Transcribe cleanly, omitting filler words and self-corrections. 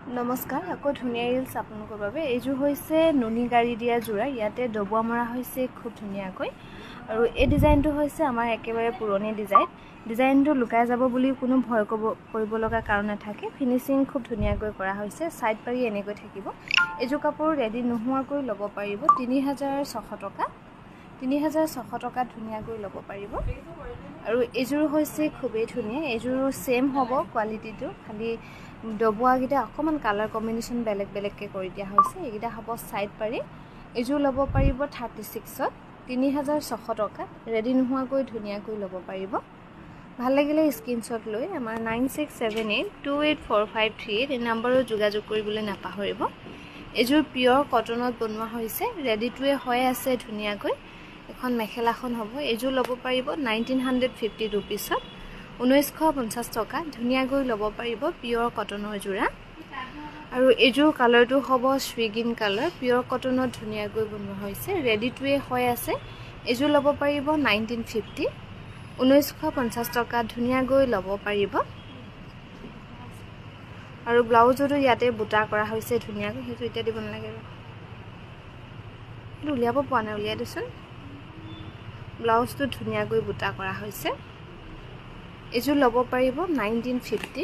নমস্কাৰ আকৌ ধুনীয়া ৰিলছ আপোনালোকৰ বাবে এইযোৰ হৈছে নুনি গাড়ী দিয়া যোৰা ইয়াতে ডবোৱা মৰা হৈছে খুব ধুনীয়াকৈ আৰু এই ডিজাইনটো হৈছে আমাৰ একেবাৰে পুৰণি ডিজাইনটো লুকাই যাব বুলি কোনো ভয় কৰিব লগা কাৰণ নাথাকে ফিনিশিং খুব ধুনীয়াকৈ কৰা হৈছে সাইড পাৰি এনেকৈ থাকিব এইযোৰ কাপোৰ ৰেডি নোহোৱাকৈ ল'ব পাৰিব 3600 টকা 3600 টকা ধুনীয়াকৈ ল'ব পাৰিব আৰু এইযোৰ হৈছে খুবেই ধুনীয়া এইযোৰ সেম হ'ব কোৱালিটিটো খালি ডবোৱা গিটা অকমান কালাৰ কম্বিনেশন বেলেগকে কৰি দিয়া হৈছে এইগিটা হ'ব সাইড পাৰি এইযোৰ ল'ব পাৰিব 36ত 3600 টকা ৰেডি নোহোৱাকৈ ধুনীয়াকৈ ল'ব পাৰিব ভাল লাগিলে স্ক্ৰিনশ্বট লৈ আমাৰ 9678284538 এই নম্বৰত যোগাযোগ কৰিবলৈ নাপাহৰিব এইযোৰ পিয়ৰ কটনত বনোৱা হৈছে ৰেডি টুৱে হৈ আছে ধুনীয়াকৈ এখন মেখেলাখন হ'ব এইযোৰ ল'ব পাৰিব 1950 रुपीसত 1950 টকা ধুনীয়াকৈ ল'ব পাৰিব পিয়ৰ কটনৰ যোৰা আৰু এইযোৰ কালাৰটো হ'ব শ্ৰীগিন কালাৰ পিয়ৰ কটনত ধুনীয়াকৈ বনোৱা হৈছে ৰেডি টুৱে হৈ আছে এইযোৰ ল'ব পাৰিব 1950 1950 টকা ধুনীয়াকৈ ল'ব পাৰিব আৰু ব্লাউজটো ইয়াতে বুটা কৰা হৈছে ধুনীয়াকৈ হেতু এটা দিব নালাগে উলিয়াব পোৱা নাই উলিয়াই দিছোন ব্লাউজটো ধুনীয়াকৈ বুটা কৰা হৈছে এইযোৰ ল'ব পাৰিব 1950